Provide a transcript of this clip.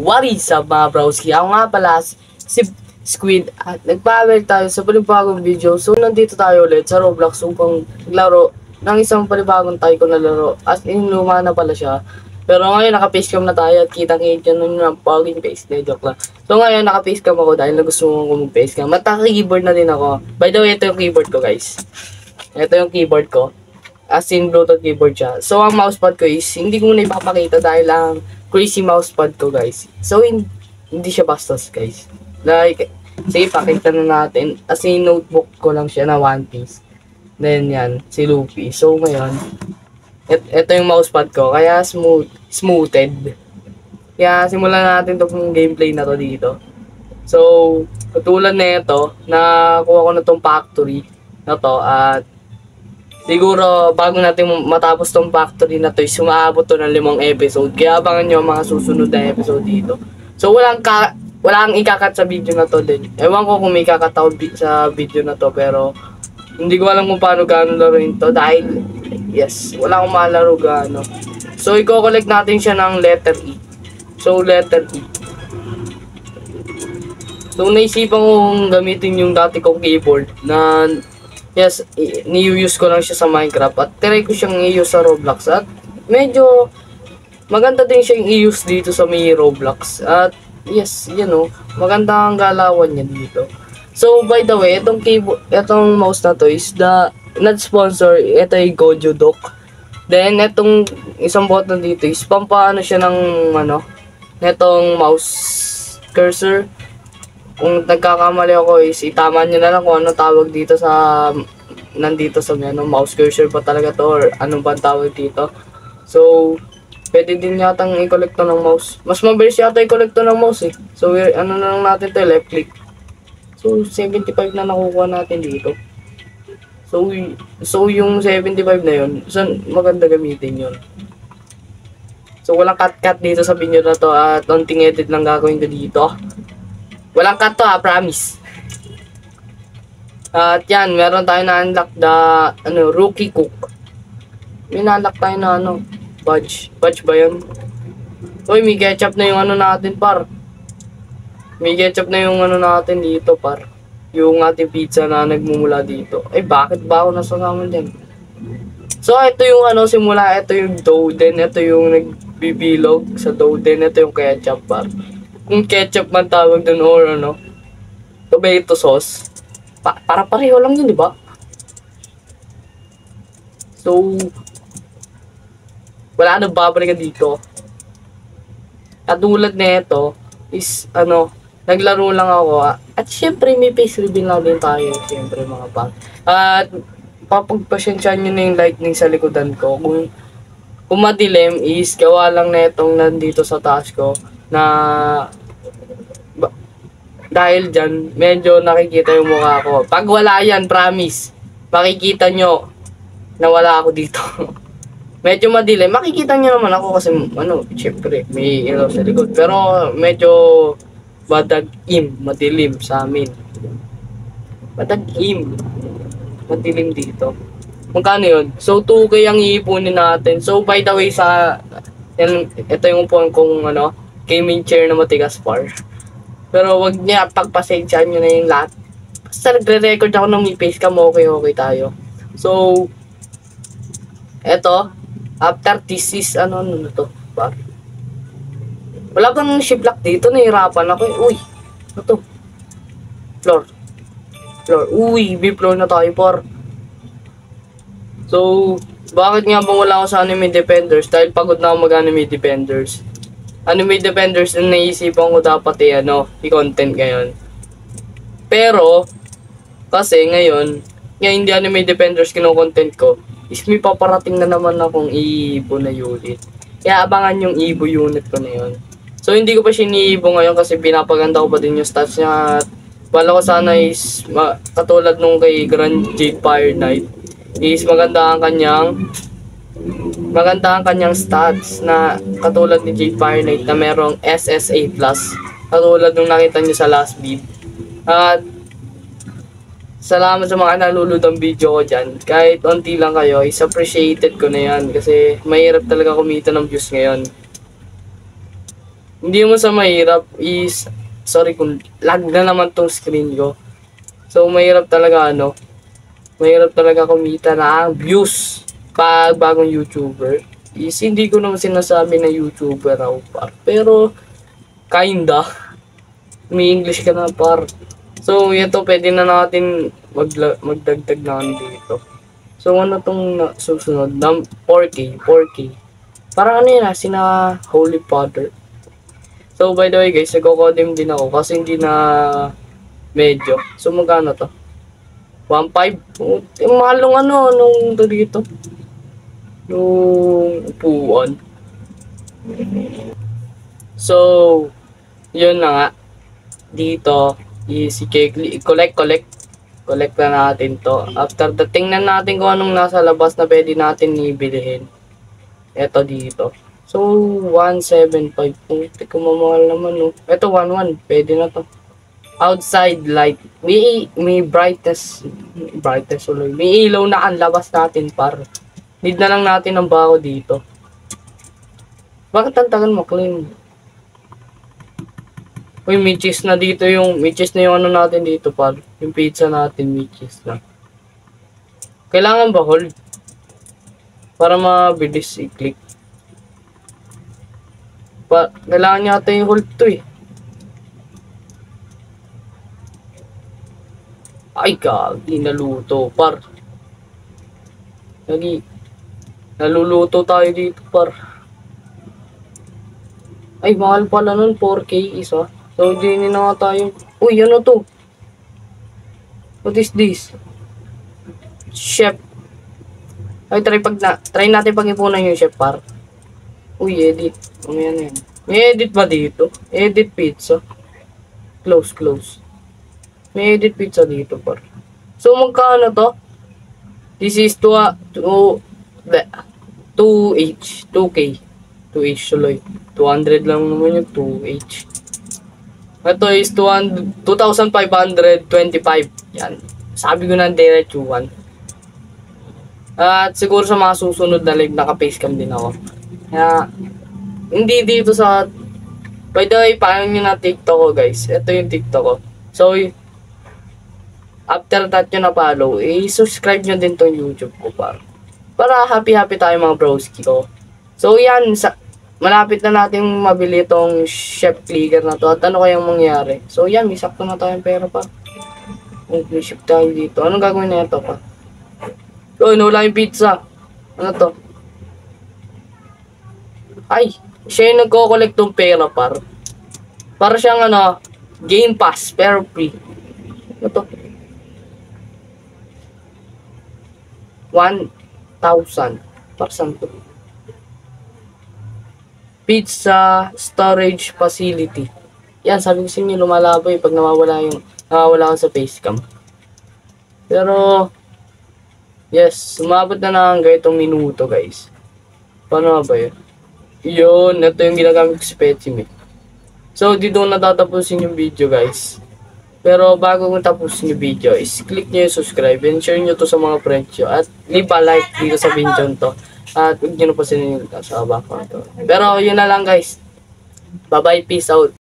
What is up mga broski? Ako nga pala si Squid at nagpabalik tayo sa panibagong video. So nandito tayo ulit sa Roblox upang maglaro ng isang panibagong tycoon na laro. As in luma na pala siya. Pero ngayon naka-facecam na tayo at kitang-kita nun ng poging face. Joke lang. So ngayon naka-facecam ako dahil gusto ko mag-facecam. At naka-keyboard na din ako. By the way, ito yung keyboard ko guys. Ito yung keyboard ko. As in Bluetooth keyboard siya. So ang mousepad ko is hindi ko na ipapakita dahil ang crazy mousepad ko guys. So hindi siya bastos guys. Like, sige pakita na natin. As in notebook ko lang siya na One Piece. Then yan, si Luffy. So ngayon, ito yung mousepad ko. Kaya smoothed. Kaya simulan natin itong gameplay na to dito. So, katulad na ito, nakuha ko na itong factory na to at siguro, bago natin matapos tong factory na to, sumaabot to ng 5 episode. Kaya abangan nyo ang mga susunod na episode dito. So, walang ikakat sa video na to din. Ewan ko kung may ikakat ako sa video na to, pero hindi ko alam kung paano gaano laruin to dahil, yes, wala akong malaro gaano. So, i-collect natin siya ng letter E. So, letter E. So, naisipan kong gamitin yung dati kong keyboard na yes, ni-use ko lang siya sa Minecraft at try ko siyang i-use sa Roblox at medyo maganda din siyang i-use dito sa may Roblox at yes, you know, maganda ang galawan niya dito. So by the way, itong keyboard, itong mouse na to is not sponsor, ito ay Gojo Dock. Then itong isang button dito is pampaano siya ng netong mouse cursor. Kung nagkakamali ako is itama nyo na lang kung ano tawag dito sa nandito sa mouse cursor pa talaga to or anong bang tawag dito. So pwede din yatang i-collect to ng mouse. Mas mabilis yata i-collect to ng mouse eh. So ano na lang natin to, left click. So 75 na nakukuha natin dito. So yung 75 na yun, saan maganda gamitin yun. So walang cut dito sa video na to at onting edit lang gagawin ko dito. Walang cut to promise. At yan, meron tayo na-unlock rookie cook. May na-unlock tayo na badge. Badge ba yun? Uy, may ketchup na yung natin par. May ketchup na yung natin dito par. Yung ating pizza na nagmumula dito. Ay, bakit ba ako nasagaman dyan? So, ito yung simula, ito yung dough. Then, ito yung nagbibilog sa dough. Then, ito yung ketchup par. Kung ketchup man tawag dun or tomato sauce. Para pareho lang yun, di ba? So, wala nang babalikan dito. At tulad na ito, is, naglaro lang ako. At syempre, may face reveal na din tayo. Syempre, mga pang. At, papagpasyensyahan nyo na yung lightning sa likodan ko. Kung madilim, is, gawa lang na itong nandito sa taas ko. Na dahil dyan, medyo nakikita yung mukha ko. Pag wala yan, promise, makikita nyo na wala ako dito. Medyo madilim. Makikita nyo naman ako kasi, syempre, may ilaw sa likod. Pero, medyo madilim sa amin. Madilim dito. Magkano yun? So, 2K ang iipunin natin. So, by the way, ito yung upuan kong, gaming chair na matigas par. Pero wag niya pagpasensyaan nyo na yung lahat. Basta nagre-record ako ng may face cam, okay tayo. So, eto, after this is, to? Par. Wala bang shiplock dito, nahirapan ako. Uy, ano to? Floor. Uy, B-floor na tayo par. So, bakit nga bang wala ako sa Anime Defenders? Dahil pagod na ako mag-Anime Defenders. Anime Defenders na naisipan ko dapat i-content ngayon. Pero, kasi ngayon hindi Anime Defenders kino-content ko, is may paparating na naman akong Evo na unit. Kaya abangan yung Evo unit ko na yun. So, hindi ko pa siya ni-Evo ngayon kasi pinapaganda ko pa din yung stats niya. At wala ko sana is, katulad nung kay Grand Jade Fire Knight, is maganda ang kanyang stats na katulad ni Jade Fire Knight na merong SSA+. Katulad nung nakita nyo sa last vid. At salamat sa mga nalulod ang video ko dyan. Kahit onti lang kayo, is appreciated ko na yan. Kasi mahirap talaga kumita ng views ngayon. Hindi mo sa mahirap is, sorry kung lag na naman tong screen ko. So, mahirap talaga mahirap talaga kumita na views pag bagong YouTuber. Is, hindi ko naman sinasabi na YouTuber ako par. Pero, kinda. May English ka na par. So, ito pwede na natin magdagdag na dito. So, ano tong susunod? 4K, 4K. Parang ano yun sina Holy Father. So, by the way guys, nagko-codim din ako kasi hindi na medyo. So, magkano to? 1.5? Yung mahal nung nung dito. Yung upuan. So, yun na nga. Dito, collect na natin to. After the, tingnan natin kung anong nasa labas na pwede natin ibilihin. Ito dito. So, 175. Teka, mamahal naman, no. Ito, 11. Pwede na to. Outside light. May brightness. Brightness ulit. May ilaw na ang labas natin, par. Need na lang natin ng bako dito. Bakit ang tagal mo, clean? Uy, may cheese na dito yung, may cheese na yung ano natin dito, par. Yung pizza natin, may cheese na. Kailangan ba hold? Para mabilis i-click. Kailangan yata yung hold to eh. Ay, gagi, naluto, par. Gagi, naluluto tayo dito, par. Ay, mahal pala nun, 4K isa. So, hindi na nga tayo. Uy, ano to? What is this? Chef. Ay, try natin pag-ipunan yung chef, par. Uy, edit. Ano yan yan? May edit ba dito? Edit pizza. Close. May edit pizza dito, par. So, magkano to? This is 2H. 2K. 2H tuloy. 200 lang naman yung 2H. Ito is 2,525. Yan. Sabi ko na diretsuhan. At siguro sa mga susunod na live, naka-facecam din ako. Kaya, hindi dito sa... By the way, paano nyo na TikTok ko, guys? Ito yung TikTok ko. So, after that nyo na-follow, subscribe nyo din tong YouTube ko, para happy-happy tayo mga broski ko. So, yan. Malapit na natin mabili itong chef clicker na to. At ano kayang mangyari? So, yan. May sakto na tayong pera, par. May ship tayo dito. Anong gagawin na ito, par? So, inula yung pizza. Ano to? Ay, siya yung nagko-collect ng pera, par. Para siyang Game Pass, pero free. Ano to? 1,000. Para saan to? Pizza Storage Facility. Yan, sabi ko sa inyo, lumalabo pag nawawala ka sa facecam. Pero, yes, sumabot na hanggang itong minuto, guys. Paano ba yun? Yun, ito yung ginagamit ko specimen. So, dito ko natatapusin yung video, guys. Pero bago kong tapusin yung video, is click nyo yung subscribe and share nyo to sa mga friends nyo. At leave a like dito sa video to. At huwag nyo na pa sinunod sa background to. Pero yun na lang, guys. Bye-bye, peace out.